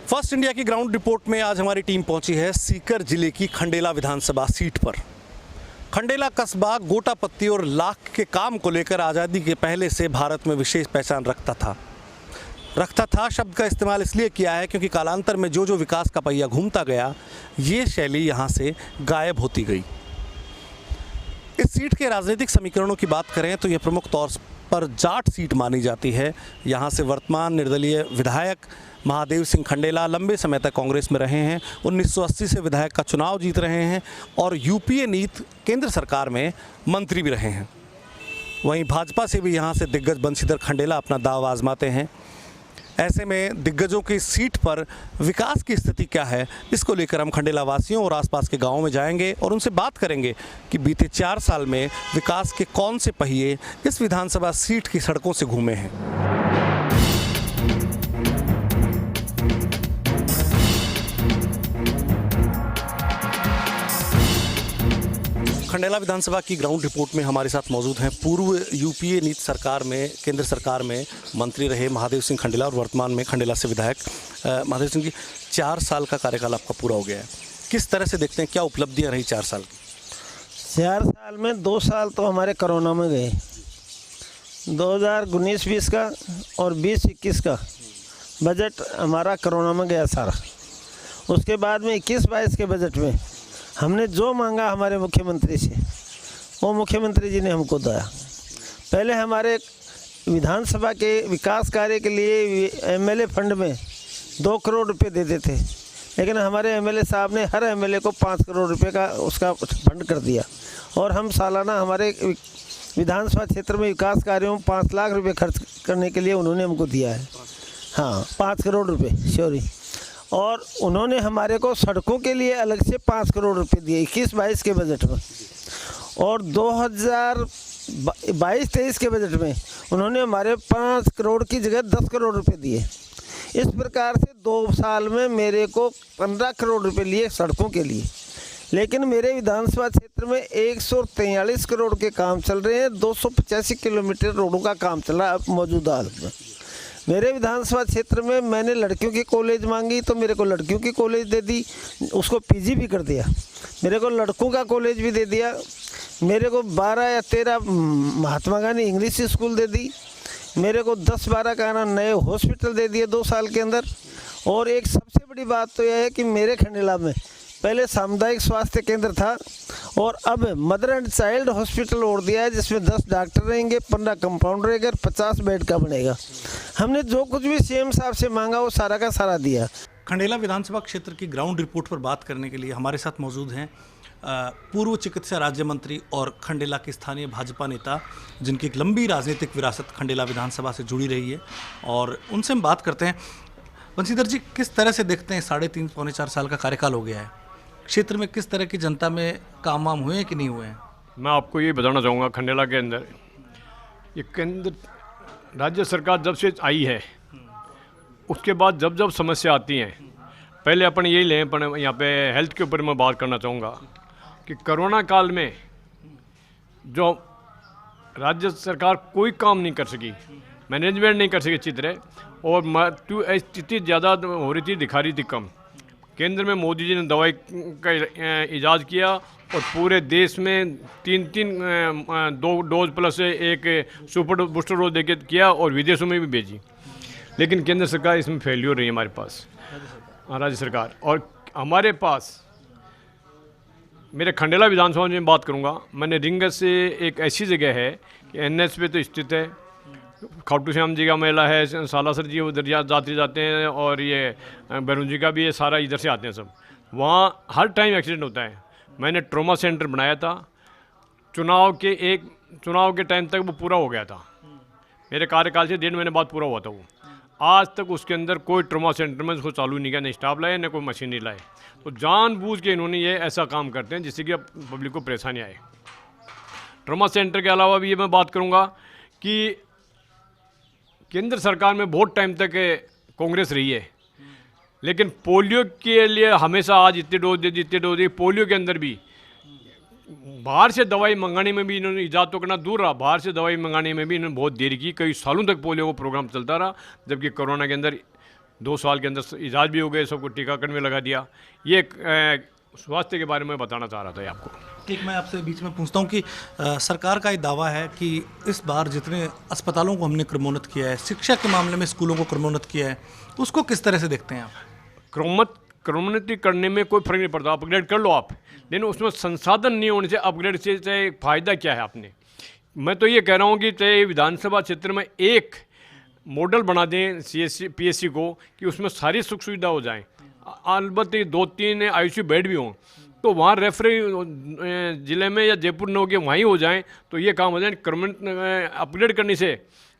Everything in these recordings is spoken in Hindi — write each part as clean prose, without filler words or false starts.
फर्स्ट इंडिया की ग्राउंड रिपोर्ट में आज हमारी टीम पहुंची है सीकर जिले की खंडेला विधानसभा सीट पर। खंडेला कस्बा गोटापत्ती और लाख के काम को लेकर आज़ादी के पहले से भारत में विशेष पहचान रखता था शब्द का इस्तेमाल इसलिए किया है क्योंकि कालांतर में जो विकास का पहिया घूमता गया, ये शैली यहाँ से गायब होती गई। इस सीट के राजनीतिक समीकरणों की बात करें तो यह प्रमुख तौर पर जाट सीट मानी जाती है। यहाँ से वर्तमान निर्दलीय विधायक महादेव सिंह खंडेला लंबे समय तक कांग्रेस में रहे हैं। 1980 से विधायक का चुनाव जीत रहे हैं और यूपीए नीति केंद्र सरकार में मंत्री भी रहे हैं। वहीं भाजपा से भी यहाँ से दिग्गज बंशीधर खंडेला अपना दाव आजमाते हैं। ऐसे में दिग्गजों की सीट पर विकास की स्थिति क्या है, इसको लेकर हम खंडेला वासियों और आसपास के गांवों में जाएंगे और उनसे बात करेंगे कि बीते 4 साल में विकास के कौन से पहिए इस विधानसभा सीट की सड़कों से घूमे हैं। खंडेला विधानसभा की ग्राउंड रिपोर्ट में हमारे साथ मौजूद हैं पूर्व यूपीए नीति सरकार में केंद्र सरकार में मंत्री रहे महादेव सिंह खंडेला और वर्तमान में खंडेला से विधायक। महादेव सिंह जी, 4 साल का कार्यकाल आपका पूरा हो गया है, किस तरह से देखते हैं, क्या उपलब्धियां रही 4 साल की? 4 साल में 2 साल तो हमारे कोरोना में गए, 2019-20 का और 20-21 का बजट हमारा कोरोना में गया सारा। उसके बाद में 21-22 के बजट में हमने जो मांगा हमारे मुख्यमंत्री से, वो मुख्यमंत्री जी ने हमको दिया। पहले हमारे विधानसभा के विकास कार्य के लिए एमएलए फंड में 2 करोड़ रुपए देते थे, लेकिन हमारे एमएलए साहब ने हर एमएलए को 5 करोड़ रुपए का उसका फंड कर दिया और हम सालाना हमारे विधानसभा क्षेत्र में विकास कार्यों में 5 लाख रुपए खर्च करने के लिए उन्होंने हमको दिया है। हाँ, 5 करोड़ रुपए सॉरी। और उन्होंने हमारे को सड़कों के लिए अलग से 5 करोड़ रुपए दिए 21-22 के बजट में, और 2022-23 के बजट में उन्होंने हमारे 5 करोड़ की जगह 10 करोड़ रुपए दिए। इस प्रकार से 2 साल में मेरे को 15 करोड़ रुपए लिए सड़कों के लिए। लेकिन मेरे विधानसभा क्षेत्र में 143 करोड़ के काम चल रहे हैं, 285 किलोमीटर रोडों का काम चल रहा है मौजूदा हालत में। मेरे विधानसभा क्षेत्र में मैंने लड़कियों की कॉलेज मांगी तो मेरे को लड़कियों की कॉलेज दे दी, उसको पीजी भी कर दिया। मेरे को लड़कों का कॉलेज भी दे दिया। मेरे को 12 या 13 महात्मा गांधी इंग्लिश स्कूल दे दी। मेरे को 10-12 का नए हॉस्पिटल दे दिए 2 साल के अंदर। और एक सबसे बड़ी बात तो यह है कि मेरे खंडेला में पहले सामुदायिक स्वास्थ्य केंद्र था और अब मदर एंड चाइल्ड हॉस्पिटल और दिया है, जिसमें 10 डॉक्टर रहेंगे, 15 कंपाउंडर रहेंगे, 50 बेड का बनेगा। हमने जो कुछ भी सीएम साहब से मांगा वो सारा का सारा दिया। खंडेला विधानसभा क्षेत्र की ग्राउंड रिपोर्ट पर बात करने के लिए हमारे साथ मौजूद हैं पूर्व चिकित्सा राज्य मंत्री और खंडेला के स्थानीय भाजपा नेता, जिनकी एक लंबी राजनीतिक विरासत खंडेला विधानसभा से जुड़ी रही है, और उनसे हम बात करते हैं। बंशीधर जी, किस तरह से देखते हैं 3.5-4 साल का कार्यकाल हो गया है, क्षेत्र में किस तरह की जनता में काम वाम हुए हैं कि नहीं हुए हैं? मैं आपको ये बताना चाहूँगा, खंडेला के अंदर ये केंद्र राज्य सरकार जब से आई है उसके बाद जब समस्या आती हैं, पहले अपन यही लें, अपन यहाँ पे हेल्थ के ऊपर मैं बात करना चाहूँगा कि कोरोना काल में जो राज्य सरकार कोई काम नहीं कर सकी, मैनेजमेंट नहीं कर सकी अच्छी तरह, और मृत्यु स्थिति ज़्यादा हो रही थी, दिखा रही थी कम। केंद्र में मोदी जी ने दवाई का इजाज़ किया और पूरे देश में 2 डोज प्लस एक सुपर बूस्टर डोज देके किया और विदेशों में भी भेजी। लेकिन केंद्र सरकार इसमें फेल्योर रही है हमारे पास, राज्य सरकार। और हमारे पास मेरे खंडेला विधानसभा में बात करूंगा, मैंने रिंगत से एक ऐसी जगह है कि एनएच पे तो स्थित है, खाटू श्याम जी का मेला है, सालासर जी उधर जाते हैं, और ये बैरून जी का भी है, सारा इधर से आते हैं सब। वहाँ हर टाइम एक्सीडेंट होता है। मैंने ट्रॉमा सेंटर बनाया था, चुनाव के टाइम तक वो पूरा हो गया था, मेरे कार्यकाल से 1.5 महीने बाद पूरा हुआ था वो। आज तक उसके अंदर कोई ट्रॉमा सेंटर में उसको चालू नहीं किया, न स्टाफ लाए न कोई मशीन नहीं लाए। तो जानबूझ के इन्होंने ये ऐसा काम करते हैं जिससे कि पब्लिक को परेशानी आए। ट्रॉमा सेंटर के अलावा भी ये मैं बात करूँगा कि केंद्र सरकार में बहुत टाइम तक कांग्रेस रही है, लेकिन पोलियो के लिए हमेशा आज इतने डोज दी। पोलियो के अंदर भी बाहर से दवाई मंगाने में भी इन्होंने इजाज़त तो करना दूर रहा, बाहर से दवाई मंगाने में भी इन्होंने बहुत देर की, कई सालों तक पोलियो का प्रोग्राम चलता रहा, जबकि कोरोना के अंदर 2 साल के अंदर इजाज़ भी हो गए, सबको टीकाकरण में लगा दिया। ये स्वास्थ्य के बारे में बताना चाह रहा था आपको। ठीक, मैं आपसे बीच में पूछता हूँ कि सरकार का ये दावा है कि इस बार जितने अस्पतालों को हमने क्रमोन्नत किया है, शिक्षा के मामले में स्कूलों को क्रमोन्नत किया है, उसको किस तरह से देखते हैं आप? क्रमोन्नति करने में कोई फर्क नहीं पड़ता, अपग्रेड कर लो आप, लेकिन उसमें संसाधन नहीं होने से अपग्रेड से चाहे फ़ायदा क्या है आपने। मैं तो ये कह रहा हूँ कि चाहे विधानसभा क्षेत्र में एक मॉडल बना दें CSC PSC को, कि उसमें सारी सुख सुविधा हो जाएं, अलबत्ते 2-3 ICU बेड भी हों, तो वहाँ रेफरी ज़िले में या जयपुर न हो के वहीं हो जाएं, तो ये काम हो जाए। अपग्रेड करने से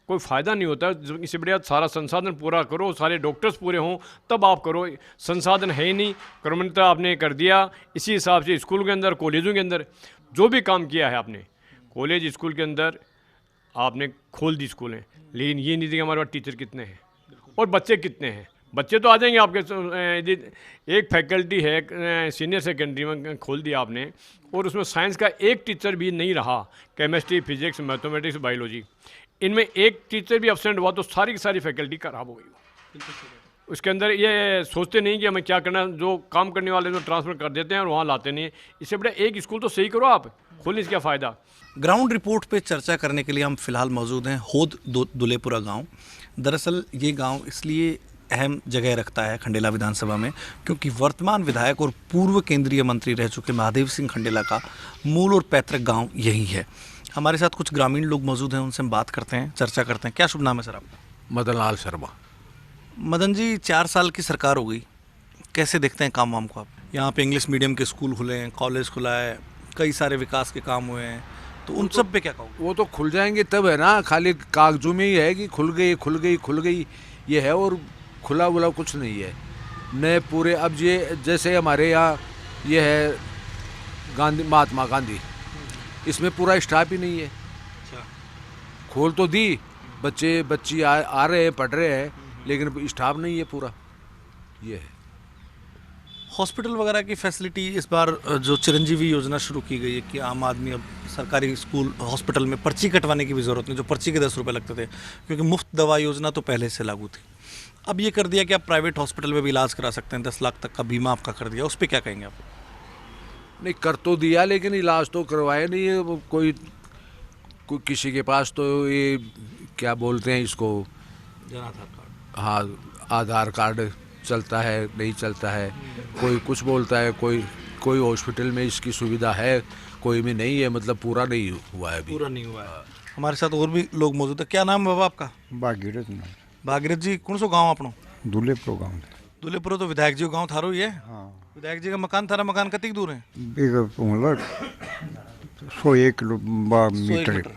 कोई फ़ायदा नहीं होता। इससे बढ़िया सारा संसाधन पूरा करो, सारे डॉक्टर्स पूरे हों, तब आप करो। संसाधन है ही नहीं, क्रमोन्नत आपने कर दिया। इसी हिसाब से स्कूल के अंदर, कॉलेजों के अंदर जो भी काम किया है आपने, कॉलेज स्कूल के अंदर आपने खोल दी स्कूलें, लेकिन ये नहीं थी कि हमारे पास टीचर कितने हैं और बच्चे कितने हैं। बच्चे तो आ जाएंगे आपके, एक फैकल्टी है सीनियर सेकेंडरी में खोल दिया आपने, और उसमें साइंस का एक टीचर भी नहीं रहा। केमिस्ट्री, फिजिक्स, मैथमेटिक्स, बायोलॉजी, इनमें एक टीचर भी एब्सेंट हुआ तो सारी की सारी फैकल्टी खराब हो गई। उसके अंदर ये सोचते नहीं कि हमें क्या करना, जो काम करने वाले तो ट्रांसफ़र कर देते हैं और वहाँ लाते नहीं। इससे बड़ा एक स्कूल तो सही करो आप, खोलने से क्या फ़ायदा। ग्राउंड रिपोर्ट पे चर्चा करने के लिए हम फिलहाल मौजूद हैं होद दुलेपुरा गांव। दरअसल ये गांव इसलिए अहम जगह रखता है खंडेला विधानसभा में क्योंकि वर्तमान विधायक और पूर्व केंद्रीय मंत्री रह चुके महादेव सिंह खंडेला का मूल और पैतृक गांव यही है। हमारे साथ कुछ ग्रामीण लोग मौजूद हैं, उनसे हम बात करते हैं, चर्चा करते हैं। क्या शुभ नाम है सर आपका? मदन लाल शर्मा। मदन जी, 4 साल की सरकार हो गई, कैसे देखते हैं काम वाम को आप? यहाँ पे इंग्लिश मीडियम के स्कूल खुले हैं, कॉलेज खुला है, कई सारे विकास के काम हुए हैं, तो उन सब पे क्या कहोगे? वो तो खुल जाएंगे तब है ना, खाली कागजों में ही है कि खुल गई खुल गई खुल गई ये है, और खुला वुला कुछ नहीं है। नए पूरे अब ये जैसे हमारे यहाँ ये है गांधी, महात्मा गांधी, इसमें पूरा स्टाफ ही नहीं है। खोल तो दी, बच्ची आ रहे हैं, पढ़ रहे हैं, लेकिन स्टाफ नहीं है पूरा, ये है। हॉस्पिटल वगैरह की फैसिलिटी इस बार जो चिरंजीवी योजना शुरू की गई है कि आम आदमी अब सरकारी स्कूल हॉस्पिटल में पर्ची कटवाने की भी ज़रूरत नहीं, जो पर्ची के 10 रुपये लगते थे, क्योंकि मुफ्त दवा योजना तो पहले से लागू थी। अब ये कर दिया कि आप प्राइवेट हॉस्पिटल में भी इलाज करा सकते हैं, 10 लाख तक का बीमा आपका कर दिया, उस पर क्या कहेंगे आप? नहीं, कर तो दिया लेकिन इलाज तो करवाया नहीं है। वो कोई किसी के पास तो ये क्या बोलते हैं इसको, आधार कार्ड। हाँ, आधार कार्ड चलता है नहीं चलता है, कोई कुछ बोलता है, कोई हॉस्पिटल में इसकी सुविधा है, कोई में नहीं है, मतलब पूरा नहीं हुआ है अभी। पूरा नहीं हुआ है। हमारे साथ और भी लोग मौजूद है। क्या नाम है बाबा आपका? भागीरथ नाम। भागीरथ जी, कौन सो गाँव अपनो? दुलेपुर गाँव। दुलेपुर तो विधायक जी गाँव थारो ही है। हाँ, विधायक जी का मकान थारा मकान कतनी दूर है? एक मतलब 101 मीटर।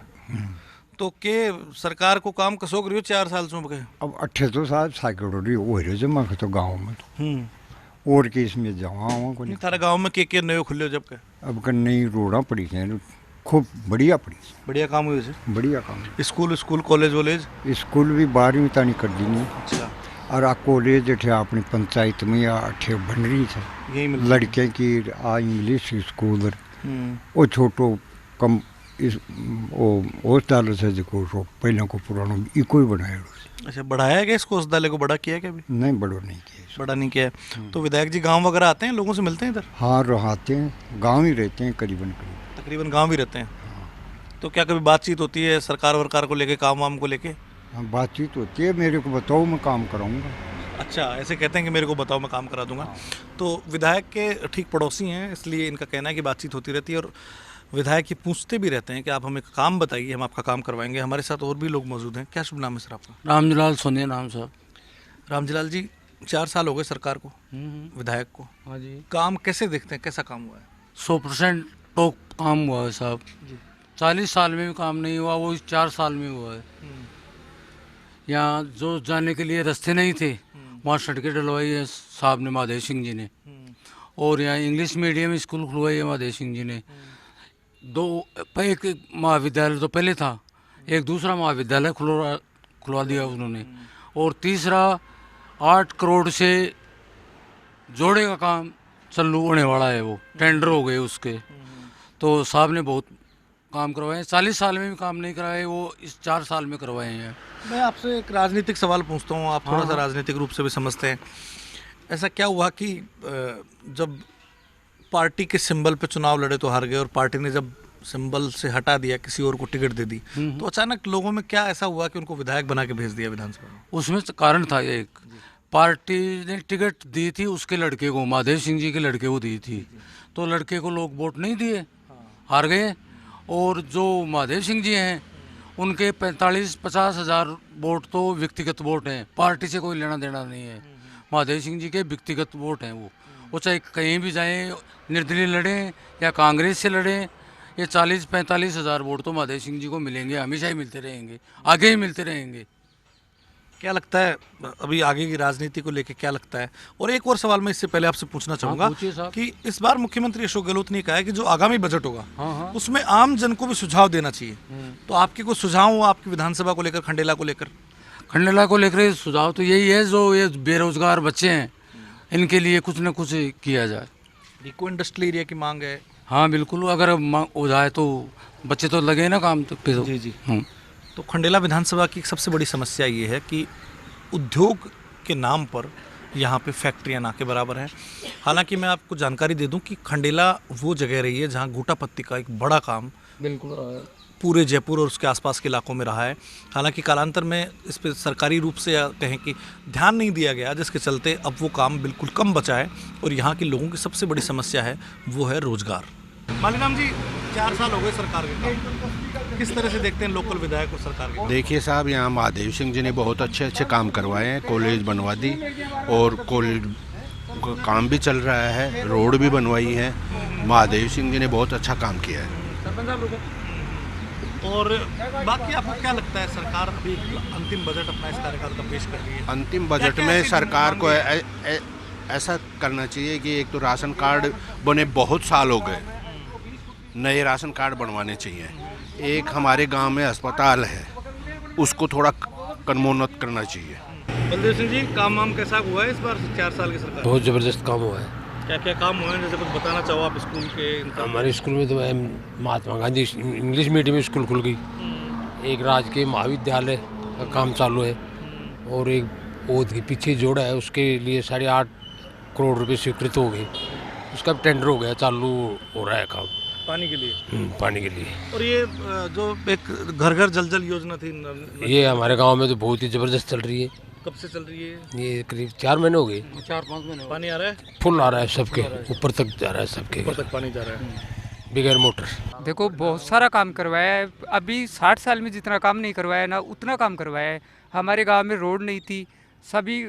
तो के सरकार को काम कसो करियो 4 साल से बके? अब 800 साल साइकिल हो रहे जमा तो गाँव में तो और के इसमें जावा को नहीं। थारा गांव में के नयो खुल्यो जब के? अब कर नई रोड़ा पड़ी हैं, खूब बढ़िया पड़ी, बढ़िया काम हुए से? बढ़िया काम। School college वॉलेज? स्कूल भी 12वीं तानी कर दी नहीं। अच्छा। और आ कॉलेज थे अपनी पंचायत में अठे बन रही थे, यही मिल लड़के की आ इंग्लिश स्कूल वो छोटो कम इस हॉस्पिटल से जो पहले को पुराना इको ही बनाया। अच्छा, बढ़ाया है क्या इसको, अस्पताल को बड़ा किया है क्या अभी? नहीं, बड़ो नहीं किया, बड़ा नहीं किया है। तो विधायक जी गांव वगैरह आते हैं, लोगों से मिलते हैं इधर? हाँ, रहते हैं, गांव ही रहते हैं करीबन। तकरीबन गांव ही रहते हैं। तो क्या कभी बातचीत होती है सरकार वरकार को लेके, काम वाम को लेके? हाँ, बातचीत होती है, मेरे को बताओ मैं काम कराऊंगा। अच्छा, ऐसे कहते हैं कि मेरे को बताओ मैं काम करा दूंगा। तो विधायक के ठीक पड़ोसी हैं, इसलिए इनका कहना है कि बातचीत होती रहती है और विधायक ये पूछते भी रहते हैं कि आप हमें काम बताइए, हम आपका काम करवाएंगे। हमारे साथ और भी लोग मौजूद हैं। क्या शुभ नाम है सर आपका? रामजीलाल सोनिया नाम साहब। रामजीलाल जी, 4 साल हो गए सरकार को, विधायक को। हाँ जी, काम कैसे देखते हैं, कैसा काम हुआ है? 100% टॉप काम हुआ है साहब। 40 साल में भी काम नहीं हुआ, वो 4 साल में हुआ है। यहाँ जो जाने के लिए रास्ते नहीं थे, वहाँ सड़कें डलवाई है साहब ने, महादेव सिंह जी ने। और यहाँ इंग्लिश मीडियम स्कूल खुलवाई है महादेव सिंह जी ने। एक महाविद्यालय तो पहले था, एक दूसरा महाविद्यालय खुलवा दिया उन्होंने। और तीसरा 8 करोड़ से जोड़े का काम चालू होने वाला है, वो टेंडर हो गए उसके। तो साहब ने बहुत काम करवाए, 40 साल में भी काम नहीं करवाए, वो इस 4 साल में करवाए हैं। मैं आपसे एक राजनीतिक सवाल पूछता हूँ, आप थोड़ा सा राजनीतिक रूप से भी समझते हैं। ऐसा क्या हुआ कि जब पार्टी के सिंबल पे चुनाव लड़े तो हार गए, और पार्टी ने जब सिंबल से हटा दिया, किसी और को टिकट दे दी, तो अचानक लोगों में क्या ऐसा हुआ कि उनको विधायक बना के भेज दिया विधानसभा में? उसमें तो कारण था एक, पार्टी ने टिकट दी थी उसके लड़के को, महादेव सिंह जी के लड़के को दी थी, तो लड़के को लोग वोट नहीं दिए, हार गए। और जो महादेव सिंह जी हैं उनके 45-50 हज़ार वोट तो व्यक्तिगत वोट हैं, पार्टी से कोई लेना देना नहीं है। महादेव सिंह जी के व्यक्तिगत वोट हैं, वो चाहे कहीं भी जाएं, निर्दलीय लड़ें या कांग्रेस से लड़ें, ये 40-45 हज़ार वोट तो महादेव सिंह जी को मिलेंगे, हमेशा ही मिलते रहेंगे, आगे ही मिलते रहेंगे। क्या लगता है अभी आगे की राजनीति को लेकर, क्या लगता है? और एक और सवाल मैं इससे पहले आपसे पूछना चाहूंगा पूछिए साहब। कि इस बार मुख्यमंत्री अशोक गहलोत ने कहा है कि जो आगामी बजट होगा हाँ। उसमें आम जन को भी सुझाव देना चाहिए, तो आपके कुछ सुझाव हो आपकी विधानसभा को लेकर, खंडेला को लेकर? खंडेला को लेकर सुझाव तो यही है, जो ये बेरोजगार बच्चे हैं इनके लिए कुछ न कुछ किया जाए। इको इंडस्ट्रियल एरिया की मांग है। हाँ बिल्कुल, अगर हो जाए तो बच्चे तो लगे ना काम तो पे तो। जी। तो खंडेला विधानसभा की एक सबसे बड़ी समस्या ये है कि उद्योग के नाम पर यहाँ पे फैक्ट्रियाँ ना के बराबर हैं। हालांकि मैं आपको जानकारी दे दूं कि खंडेला वो जगह रही है जहाँ गोटा पत्ती का एक बड़ा काम बिल्कुल पूरे जयपुर और उसके आसपास के इलाकों में रहा है। हालांकि कालांतर में इस पर सरकारी रूप से या कहें कि ध्यान नहीं दिया गया, जिसके चलते अब वो काम बिल्कुल कम बचा है, और यहाँ के लोगों की सबसे बड़ी समस्या है वो है रोजगार। मालीराम जी, 4 साल हो गए सरकार के काम, किस तरह से देखते हैं लोकल विधायक और सरकार के? देखिए साहब, यहाँ महादेव सिंह जी ने बहुत अच्छे अच्छे काम करवाए हैं, कॉलेज बनवा दी और कॉलेज का काम भी चल रहा है, रोड भी बनवाई है। महादेव सिंह जी ने बहुत अच्छा काम किया है। और बाकी आपको क्या लगता है, सरकार अभी अंतिम बजट अपना इस कार्यकाल का पेश कर रही है, अंतिम बजट में सरकार को ऐसा करना चाहिए कि एक तो राशन कार्ड बने बहुत साल हो गए, नए राशन कार्ड बनवाने चाहिए। एक हमारे गांव में अस्पताल है, उसको थोड़ा कन्मोन्नत करना चाहिए। बलदेव सिंह जी, काम वाम कैसा हुआ है इस बार 4 साल की सरकार? बहुत ज़बरदस्त काम हुआ है। क्या क्या काम हुए हैं, जैसे कुछ बताना चाहो आप स्कूल के? हमारे स्कूल में तो Mahatma Gandhi English medium school खुल गई, एक राजकीय महाविद्यालय का काम चालू है, और एक ओद के पीछे जोड़ा है उसके लिए 8.5 करोड़ रुपए स्वीकृत हो गए, उसका टेंडर हो गया, चालू हो रहा है काम पानी के लिए। पानी के लिए। और ये जो एक घर घर जल जल योजना थी, ये हमारे गांव में तो बहुत ही ज़बरदस्त चल रही है। कब से चल रही है? ये करीब 4 महीने हो गए, 4-5 महीने। पानी आ रहा है? फुल आ रहा है, सबके ऊपर तक जा रहा है, सबके ऊपर तक पानी जा रहा है बगैर मोटर। देखो, बहुत सारा काम करवाया है, अभी 60 साल में जितना काम नहीं करवाया ना उतना काम करवाया है। हमारे गांव में रोड नहीं थी, सभी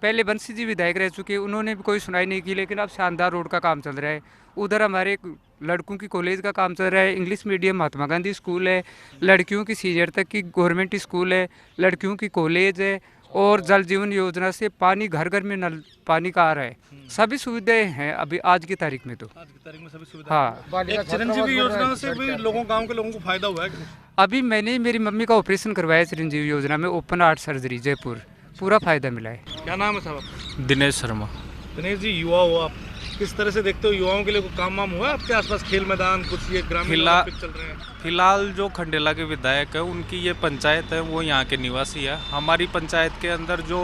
पहले बंसी जी विधायक रह चुके, उन्होंने भी कोई सुनाई नहीं की, लेकिन अब शानदार रोड का काम चल रहा है। उधर हमारे लड़कों की कॉलेज का काम चल रहा है, English medium Mahatma Gandhi school है, लड़कियों की सीनियर तक की गवर्नमेंट स्कूल है, लड़कियों की कॉलेज है, और जल जीवन योजना से पानी घर घर में नल पानी का आ रहा है। सभी सुविधाएं हैं अभी आज की तारीख में तो। आज की तारीख में सभी सुविधा। हाँ, एक चिरंजीवी योजना से भी गांव के लोगों को फायदा हुआ है कि नहीं? अभी मैंने मेरी मम्मी का ऑपरेशन करवाया चिरंजीवी योजना में, ओपन हार्ट सर्जरी जयपुर, पूरा फायदा मिला है। क्या नाम है साहब? दिनेश शर्मा। दिनेश जी, युवा हो आप, किस तरह से देखते हो युवाओं के लिए कोई काम वाम हुआ है आपके आसपास? खेल मैदान कुछ ये ग्रामीण ओलंपिक चल रहे हैं? फिलहाल जो खंडेला के विधायक है उनकी ये पंचायत है, वो यहाँ के निवासी है। हमारी पंचायत के अंदर जो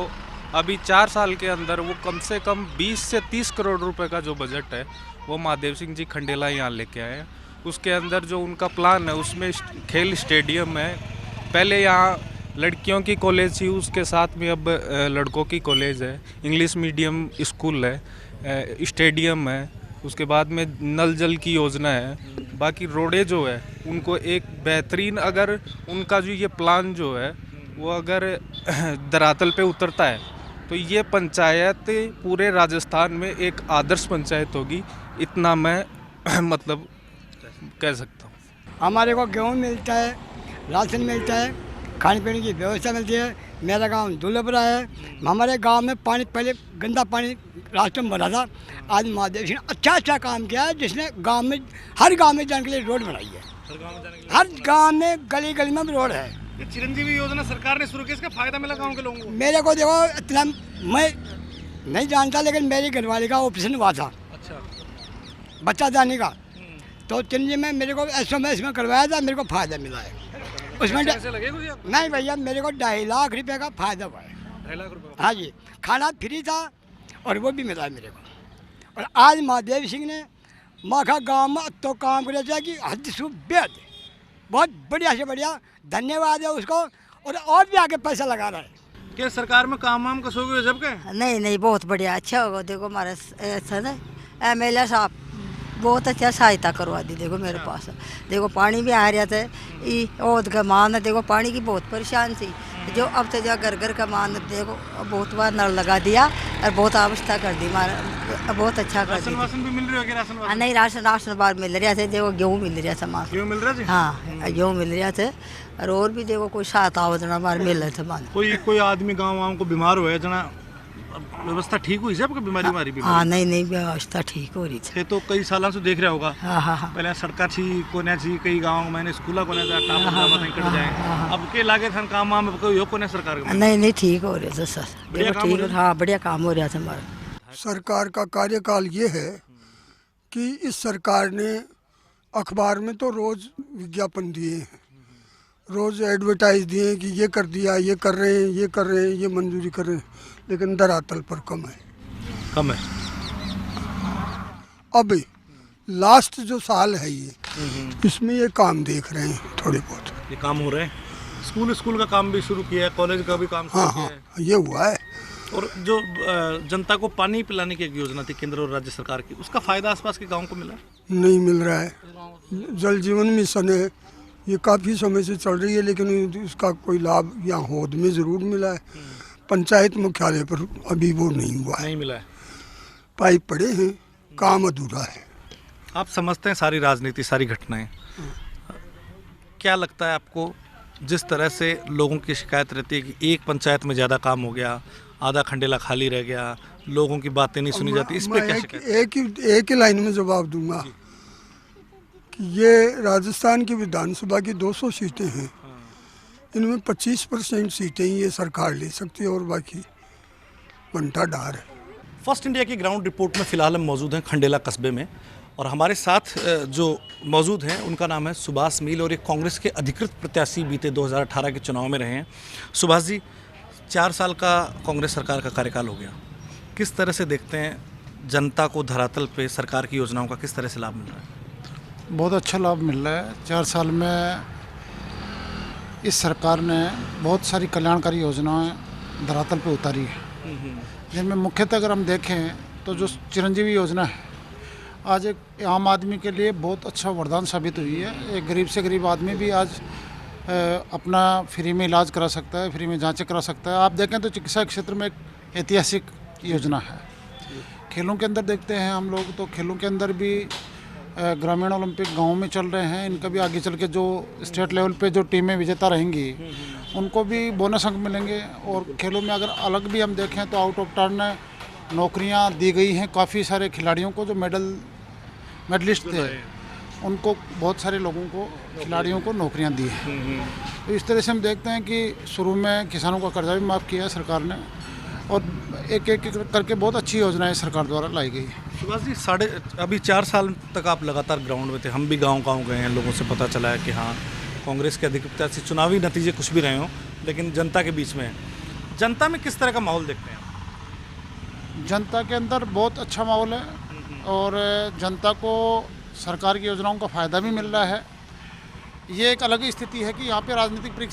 अभी 4 साल के अंदर वो कम से कम 20 से 30 करोड़ रुपए का जो बजट है वो महादेव सिंह जी खंडेला यहाँ लेके आए हैं। उसके अंदर जो उनका प्लान है उसमें खेल स्टेडियम है, पहले यहाँ लड़कियों की कॉलेज थी, उसके साथ में अब लड़कों की कॉलेज है, इंग्लिश मीडियम स्कूल है, स्टेडियम है, उसके बाद में नल जल की योजना है। बाकी रोडें जो है उनको एक बेहतरीन, अगर उनका जो ये प्लान जो है वो अगर धरातल पे उतरता है तो ये पंचायत पूरे राजस्थान में एक आदर्श पंचायत होगी, इतना मैं मतलब कह सकता हूँ। हमारे को गेहूँ मिलता है, राशन मिलता है, खाने पीने की व्यवस्था मिलती है। मेरा गांव दुलबरा है। हमारे गांव में पानी, पहले गंदा पानी रास्ते में भरा था, आज महादेव सिंह ने अच्छा काम किया है, जिसने गांव में हर गांव में जाने के लिए रोड बनाई है। हर गांव में गली गली में रोड है। चिरंजीवी योजना सरकार ने शुरू की, इसका फायदा मिला गाँव के लोगों को? मेरे को देखो, इतना मैं नहीं जानता, लेकिन मेरी घरवाली का ऑपरेशन हुआ था। अच्छा। बच्चा जाने का, तो चिरंजी में मेरे को SMS में करवाया था, मेरे को फ़ायदा मिला है उसमें। नहीं भैया, मेरे को 2.5 लाख रुपए का फ़ायदा हुआ है। 2.5 लाख रुपए? हाँ जी, खाना फ्री था और वो भी मिला है मेरे को। और आज महादेव सिंह ने माखा गांव में तो काम कर दिया कि हद से बेहद, बहुत बढ़िया से बढ़िया, धन्यवाद है उसको। और भी आगे पैसा लगा रहा है। क्या सरकार में काम वाम कसोगे हो जब के? नहीं, बहुत बढ़िया, अच्छा होगा। देखो हमारे MLA साहब बहुत अच्छा सहायता करवा दी। देखो मेरे पास देखो पानी भी आ रहा था, ओद का मान देखो पानी की बहुत परेशान थी, जो अब तो जो घर घर का मान देखो बहुत बार नल लगा दिया और बहुत व्यवस्था कर दी, हमारा बहुत अच्छा कर दी। राशन भी मिल रही है? राशन नहीं, राशन बार मिल रहा था, देखो गेहूँ मिल रहा था माँ, गेहूँ मिल रहा था? हाँ गेहूँ मिल रहा था। और भी देखो कोई सात आवतना बार मिल रहा था मान। कोई आदमी गाँव को बीमार हुआ है जना, व्यवस्था ठीक हुई है? बीमारी हमारी भी? हाँ नहीं, व्यवस्था ठीक हो रही थी। तो कई सालों से देख रहा होगा। हाँ। पहले सड़का छी कोने छी, कई गाँव मैंने स्कूल कोने नहीं कट जाए, अब के लागे था काम वाम कोई हो कोने सरकार का? नहीं, ठीक हो रहा था सर, देखो ठीक। हाँ, बढ़िया काम हो रहा था हमारा। सरकार का कार्यकाल ये है कि इस सरकार ने अखबार में तो रोज़ विज्ञापन दिए हैं, रोज़ एडवर्टाइज दिए हैं कि ये कर दिया, ये कर रहे हैं, ये कर रहे हैं, ये मंजूरी कर रहे हैं, लेकिन धरातल पर कम है। अब लास्ट जो साल है ये, इसमें ये काम देख रहे हैं, थोड़े बहुत ये काम हो रहे हैं। स्कूल का काम भी शुरू किया है, कॉलेज का भी काम शुरू किया है। ये हुआ है। और जो जनता को पानी पिलाने की एक योजना थी केंद्र और राज्य सरकार की, उसका फायदा आसपास के गाँव को मिला? नहीं मिल रहा है। जल जीवन मिशन है, ये काफ़ी समय से चल रही है, लेकिन उसका कोई लाभ यहाँ होद में ज़रूर मिला है, पंचायत मुख्यालय पर अभी वो नहीं हुआ है। नहीं मिला है, पाइप पड़े हैं, काम अधूरा है। आप समझते हैं सारी राजनीति, सारी घटनाएं, क्या लगता है आपको, जिस तरह से लोगों की शिकायत रहती है कि एक पंचायत में ज़्यादा काम हो गया, आधा खंडेला खाली रह गया, लोगों की बातें नहीं सुनी जाती, इस पे क्या शिकायत? एक ही लाइन में जवाब दूंगा कि ये राजस्थान की विधानसभा की 200 सीटें हैं, इनमें 25% सीटें ये सरकार ले सकती है और बाकी बंटा डार है। फर्स्ट इंडिया की ग्राउंड रिपोर्ट में फ़िलहाल हम मौजूद हैं खंडेला कस्बे में, और हमारे साथ जो मौजूद हैं उनका नाम है सुभाष मील, और ये कांग्रेस के अधिकृत प्रत्याशी बीते 2018 के चुनाव में रहे हैं। सुभाष जी, 4 साल का कांग्रेस सरकार का कार्यकाल हो गया, किस तरह से देखते हैं जनता को धरातल पे सरकार की योजनाओं का किस तरह से लाभ मिल रहा है? बहुत अच्छा लाभ मिल रहा है। 4 साल में इस सरकार ने बहुत सारी कल्याणकारी योजनाएं धरातल पे उतारी है, जिनमें मुख्यतः अगर हम देखें तो जो चिरंजीवी योजना है, आज एक आम आदमी के लिए बहुत अच्छा वरदान साबित हुई है। एक गरीब से गरीब आदमी भी आज अपना फ्री में इलाज करा सकता है, फ्री में जांचें करा सकता है। आप देखें तो चिकित्सा क्षेत्र में एक ऐतिहासिक योजना है। खेलों के अंदर देखते हैं हम लोग, तो खेलों के अंदर भी ग्रामीण ओलंपिक गाँव में चल रहे हैं, इनका भी आगे चल के जो स्टेट लेवल पे जो टीमें विजेता रहेंगी उनको भी बोनस अंक मिलेंगे। और खेलों में अगर अलग भी हम देखें तो आउट ऑफ टर्न नौकरियां दी गई हैं काफ़ी सारे खिलाड़ियों को, जो मेडलिस्ट थे उनको, बहुत सारे लोगों को, खिलाड़ियों को नौकरियां दी हैं। तो इस तरह से हम देखते हैं कि शुरू में किसानों का कर्जा भी माफ़ किया है सरकार ने, और एक एक करके बहुत अच्छी योजनाएं सरकार द्वारा लाई गई। सुभाष जी, अभी 4 साल तक आप लगातार ग्राउंड में थे, हम भी गाँव गए हैं, लोगों से पता चला है कि हाँ कांग्रेस के अधिकृत प्रत्याशी, चुनावी नतीजे कुछ भी रहे हों लेकिन जनता के बीच में है। जनता में किस तरह का माहौल देखते हैं? जनता के अंदर बहुत अच्छा माहौल है और जनता को सरकार की योजनाओं का फ़ायदा भी मिल रहा है। ये एक अलग स्थिति है कि यहाँ पे राजनीतिक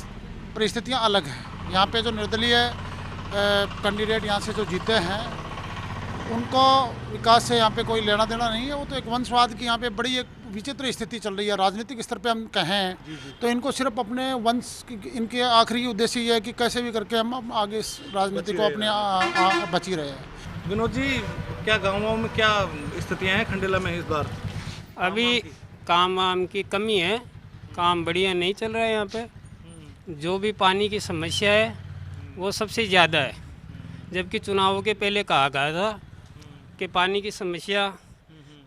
परिस्थितियाँ अलग हैं। यहाँ पे जो निर्दलीय कैंडिडेट यहाँ से जो जीते हैं उनको विकास से यहाँ पे कोई लेना देना नहीं है। वो तो एक वंशवाद की यहाँ पे बड़ी एक विचित्र स्थिति चल रही है। राजनीतिक स्तर पे हम कहें तो इनको सिर्फ अपने वंश की, इनके आखिरी उद्देश्य ये है कि कैसे भी करके हम आगे इस राजनीति को अपने बची रहे हैं। विनोद जी, क्या गाँवों में क्या स्थितियाँ हैं खंडेला में इस बार? अभी काम वाम की कमी है, काम बढ़िया नहीं चल रहा है यहाँ पे। जो भी पानी की समस्या है वो सबसे ज़्यादा है, जबकि चुनावों के पहले कहा गया था कि पानी की समस्या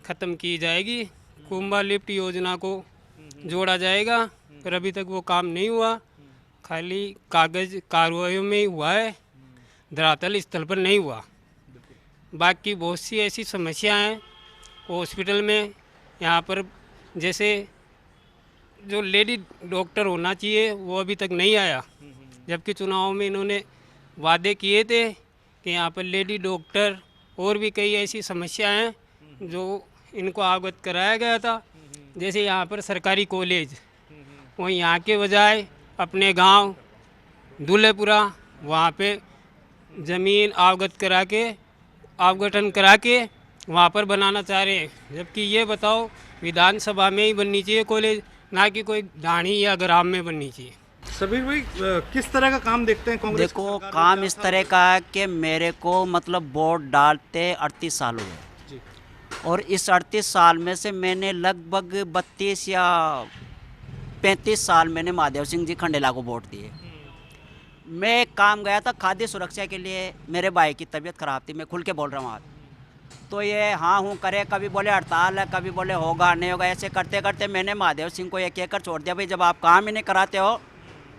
ख़त्म की जाएगी, कुंभा लिफ्ट योजना को जोड़ा जाएगा, पर अभी तक वो काम नहीं हुआ, खाली कागज़ कार्रवाइयों में ही हुआ है, धरातल स्थल पर नहीं हुआ। बाकी बहुत सी ऐसी समस्याएं हैं हॉस्पिटल में, यहाँ पर जैसे जो लेडी डॉक्टर होना चाहिए वो अभी तक नहीं आया, जबकि चुनाव में इन्होंने वादे किए थे कि यहाँ पर लेडी डॉक्टर और भी कई ऐसी समस्याएं हैं जो इनको अवगत कराया गया था। जैसे यहाँ पर सरकारी कॉलेज, वो यहाँ के बजाय अपने गांव दूल्हेपुरा वहाँ पे ज़मीन अवगठन करा के वहाँ पर बनाना चाह रहे हैं। जबकि ये बताओ, विधानसभा में ही बननी चाहिए कॉलेज, ना कि कोई ढाणी या ग्राम में बननी चाहिए। सबीर भाई, किस तरह का काम देखते हैं कांग्रेस? देखो, काम इस तरह का है कि मेरे को मतलब वोट डालते 38 साल हो गए, और इस 38 साल में से मैंने लगभग 32 या 35 साल मैंने महादेव सिंह जी खंडेला को वोट दिए। मैं एक काम गया था खाद्य सुरक्षा के लिए, मेरे भाई की तबीयत ख़राब थी, मैं खुल के बोल रहा हूँ आज। तो ये हाँ हूँ करे, कभी बोले हड़ताल है, कभी बोले होगा नहीं होगा, ऐसे करते करते मैंने महादेव सिंह को ये कहकर छोड़ दिया, भाई जब आप काम ही नहीं कराते हो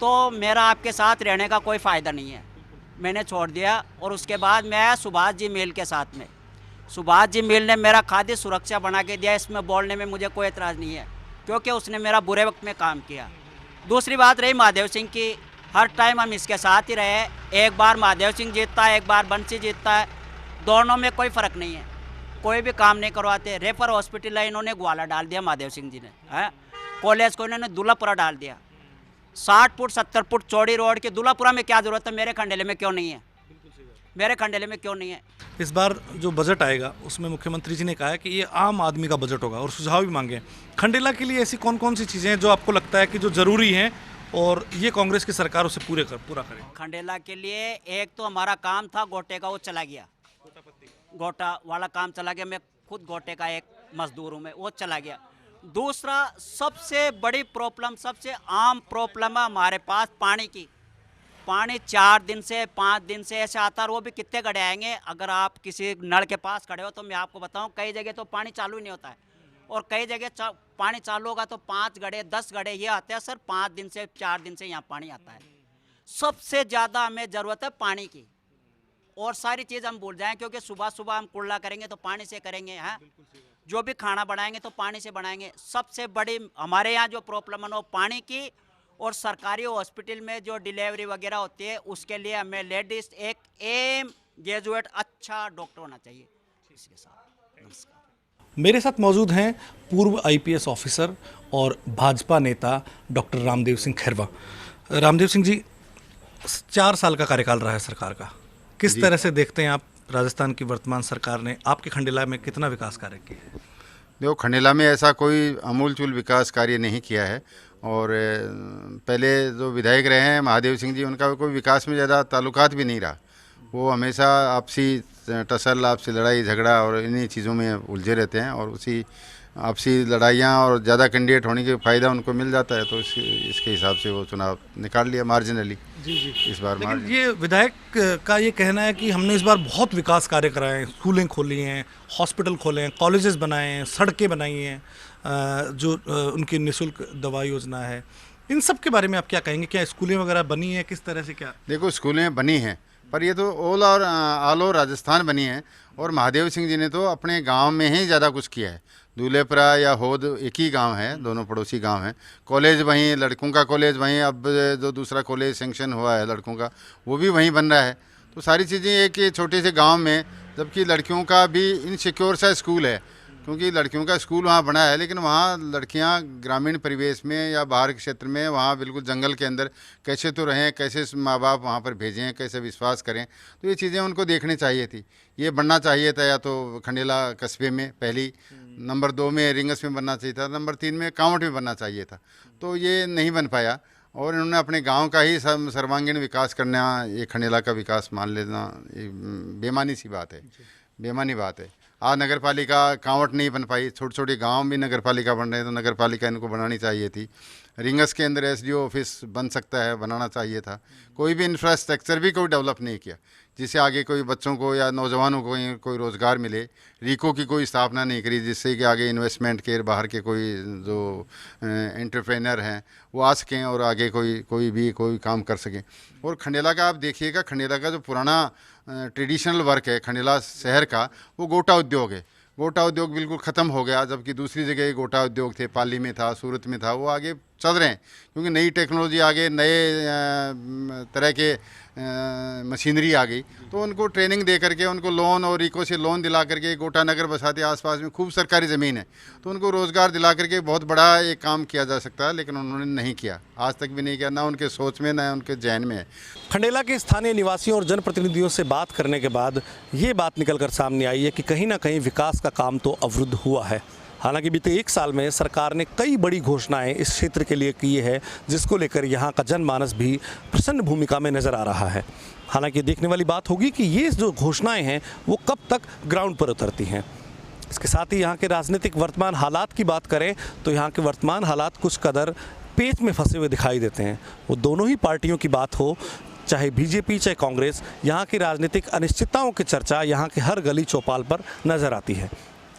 तो मेरा आपके साथ रहने का कोई फ़ायदा नहीं है। मैंने छोड़ दिया, और उसके बाद मैं आया सुभाष जी मिल के साथ में। सुभाष जी मिल ने मेरा खाद्य सुरक्षा बना के दिया, इसमें बोलने में मुझे कोई एतराज़ नहीं है, क्योंकि उसने मेरा बुरे वक्त में काम किया। दूसरी बात रही महादेव सिंह की, हर टाइम हम इसके साथ ही रहे। एक बार महादेव सिंह जीतता है, एक बार बंसी जीतता है, दोनों में कोई फ़र्क नहीं है, कोई भी काम नहीं करवाते। रेफर हॉस्पिटल है, इन्होंने ग्वाला डाल दिया महादेव सिंह जी ने, है। कॉलेज को इन्होंने दूल्हापुरा डाल दिया। 60 फुट 70 फुट चौड़ी रोड की दूल्हापुरा में क्या ज़रूरत है, मेरे खंडेले में क्यों नहीं है? मेरे खंडेले में क्यों नहीं है? इस बार जो बजट आएगा उसमें मुख्यमंत्री जी ने कहा है कि ये आम आदमी का बजट होगा, और सुझाव भी मांगे। खंडेला के लिए ऐसी कौन कौन सी चीज़ें हैं जो आपको लगता है कि जो ज़रूरी हैं और ये कांग्रेस की सरकार उसे पूरा करे? खंडेला के लिए एक तो हमारा काम था गोटे का, वो चला गया, गोटा वाला काम चला गया। मैं खुद गोटे का एक मजदूर हूँ, मैं, वो चला गया। दूसरा सबसे बड़ी प्रॉब्लम, सबसे आम प्रॉब्लम है हमारे पास पानी की। पानी 4 दिन से 5 दिन से ऐसे आता है, और वो भी कितने गड्ढे आएंगे। अगर आप किसी नल के पास खड़े हो तो मैं आपको बताऊं, कई जगह तो पानी चालू ही नहीं होता है, और कई जगह पानी चालू होगा तो 5 गड्ढे 10 गड्ढे ये आते हैं। सर 5 दिन से 4 दिन से यहाँ पानी आता है। सबसे ज़्यादा हमें ज़रूरत है पानी की, और सारी चीज़ हम भूल जाएं, क्योंकि सुबह सुबह हम कुल्ला करेंगे तो पानी से करेंगे, हैं, जो भी खाना बनाएंगे तो पानी से बनाएंगे। सबसे बड़ी हमारे यहाँ जो प्रॉब्लम है वो पानी की, और सरकारी हॉस्पिटल में जो डिलीवरी वगैरह होती है उसके लिए हमें लेडीज एक एम ग्रेजुएट अच्छा डॉक्टर होना चाहिए। इसके साथ नमस्कार। मेरे साथ मौजूद हैं पूर्व आईपीएस ऑफिसर और भाजपा नेता डॉक्टर रामदेव सिंह खैरवा। रामदेव सिंह जी, 4 साल का कार्यकाल रहा है सरकार का, किस तरह से देखते हैं आप राजस्थान की वर्तमान सरकार ने आपके खंडेला में कितना विकास कार्य किया है? देखो, खंडेला में ऐसा कोई अमूलचूल विकास कार्य नहीं किया है, और पहले जो विधायक रहे हैं महादेव सिंह जी, उनका कोई विकास में ज़्यादा ताल्लुकात भी नहीं रहा। वो हमेशा आपसी टसल, आपसी लड़ाई झगड़ा और इन्हीं चीज़ों में उलझे रहते हैं, और उसी आपसी लड़ाइयाँ और ज़्यादा कैंडिडेट होने के फ़ायदा उनको मिल जाता है, तो इसके हिसाब से वो चुनाव निकाल लिया मार्जिनली। जी इस बार। लेकिन ये विधायक का ये कहना है कि हमने इस बार बहुत विकास कार्य कराए हैं, स्कूलें खोली हैं, हॉस्पिटल खोले हैं, कॉलेजेस बनाए हैं, सड़कें बनाई हैं, जो उनकी निःशुल्क दवा योजना है, इन सब के बारे में आप क्या कहेंगे? क्या स्कूलें वगैरह बनी हैं, किस तरह से क्या? देखो, स्कूलें बनी हैं, पर ये तो ऑल ओवर राजस्थान बनी है, और महादेव सिंह जी ने तो अपने गांव में ही ज़्यादा कुछ किया है। दूल्हेपुरा या होद एक ही गांव है, दोनों पड़ोसी गांव हैं। कॉलेज वहीं, लड़कों का कॉलेज वहीं, अब जो दूसरा कॉलेज सेंक्शन हुआ है लड़कों का, वो भी वहीं बन रहा है। तो सारी चीज़ें एक छोटे से गांव में, जबकि लड़कियों का भी इनसिक्योर सा स्कूल है, क्योंकि लड़कियों का स्कूल वहाँ बना है, लेकिन वहाँ लड़कियाँ ग्रामीण परिवेश में या बाहर के क्षेत्र में, वहाँ बिल्कुल जंगल के अंदर कैसे तो रहें, कैसे माँ बाप वहाँ पर भेजें, कैसे विश्वास करें, तो ये चीज़ें उनको देखनी चाहिए थी। ये बनना चाहिए था या तो खंडेला कस्बे में पहली, नंबर 2 में रिंगस में बनना चाहिए था, नंबर 3 में कांवट में बनना चाहिए था, तो ये नहीं बन पाया। और इन्होंने अपने गांव का ही सर्वांगीण विकास करना, ये खंडेला का विकास मान लेना बेमानी सी बात है, बेमानी बात है। आज नगर पालिका कांवट नहीं बन पाई, छोटे छोटे गांव भी नगर पालिका बन रहे हैं, तो नगर पालिका इनको बनानी चाहिए थी। रिंगस के अंदर एसडीओ ऑफिस बन सकता है, बनाना चाहिए था। कोई भी इंफ्रास्ट्रक्चर भी कोई डेवलप नहीं किया, जिससे आगे कोई बच्चों को या नौजवानों को कोई रोज़गार मिले। रीको की कोई स्थापना नहीं करी, जिससे कि आगे इन्वेस्टमेंट के बाहर के कोई जो एंटरप्रेन्योर हैं वो आ सकें और आगे कोई काम कर सकें। और खंडेला का आप देखिएगा, खंडेला का जो पुराना ट्रेडिशनल वर्क है खंडेला शहर का, वो गोटा उद्योग है। गोटा उद्योग बिल्कुल ख़त्म हो गया, जबकि दूसरी जगह गोटा उद्योग थे, पाली में था, सूरत में था, वो आगे चल रहे हैं क्योंकि नई टेक्नोलॉजी आ गई, नए तरह के मशीनरी आ गई, तो उनको ट्रेनिंग दे करके उनको लोन और इको से लोन दिला करके गोटा नगर बसाते आसपास में खूब सरकारी ज़मीन है, तो उनको रोज़गार दिला करके बहुत बड़ा एक काम किया जा सकता है, लेकिन उन्होंने नहीं किया, आज तक भी नहीं किया, ना उनके सोच में ना उनके जहन में है। खंडेला के स्थानीय निवासियों और जनप्रतिनिधियों से बात करने के बाद ये बात निकलकर सामने आई है कि कहीं ना कहीं विकास का काम तो अवरुद्ध हुआ है। हालांकि बीते 1 साल में सरकार ने कई बड़ी घोषणाएं इस क्षेत्र के लिए की है, जिसको लेकर यहाँ का जनमानस भी प्रसन्न भूमिका में नज़र आ रहा है। हालांकि देखने वाली बात होगी कि ये जो घोषणाएं हैं वो कब तक ग्राउंड पर उतरती हैं। इसके साथ ही यहाँ के राजनीतिक वर्तमान हालात की बात करें तो यहाँ के वर्तमान हालात कुछ कदर पेच में फंसे हुए दिखाई देते हैं। वो दोनों ही पार्टियों की बात हो, चाहे बीजेपी चाहे कांग्रेस, यहाँ की राजनीतिक अनिश्चितताओं की चर्चा यहाँ के हर गली चौपाल पर नज़र आती है।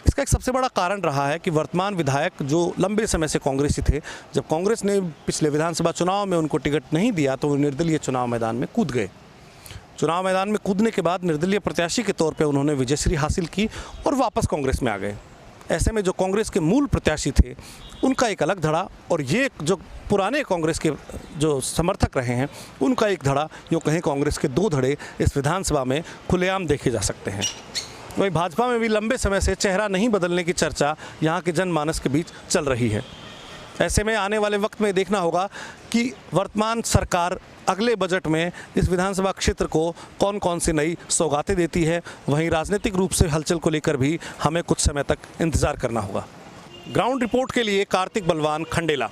इसका एक सबसे बड़ा कारण रहा है कि वर्तमान विधायक जो लंबे समय से कांग्रेसी थे, जब कांग्रेस ने पिछले विधानसभा चुनाव में उनको टिकट नहीं दिया तो वो निर्दलीय चुनाव मैदान में कूद गए। चुनाव मैदान में कूदने के बाद निर्दलीय प्रत्याशी के तौर पे उन्होंने विजयश्री हासिल की और वापस कांग्रेस में आ गए। ऐसे में जो कांग्रेस के मूल प्रत्याशी थे उनका एक अलग धड़ा और ये जो पुराने कांग्रेस के जो समर्थक रहे हैं उनका एक धड़ा, यूँ कहें कांग्रेस के 2 धड़े इस विधानसभा में खुलेआम देखे जा सकते हैं। वहीं भाजपा में भी लंबे समय से चेहरा नहीं बदलने की चर्चा यहाँ के जनमानस के बीच चल रही है। ऐसे में आने वाले वक्त में देखना होगा कि वर्तमान सरकार अगले बजट में इस विधानसभा क्षेत्र को कौन कौन सी नई सौगातें देती है। वहीं राजनीतिक रूप से हलचल को लेकर भी हमें कुछ समय तक इंतज़ार करना होगा। ग्राउंड रिपोर्ट के लिए कार्तिक बलवान, खंडेला।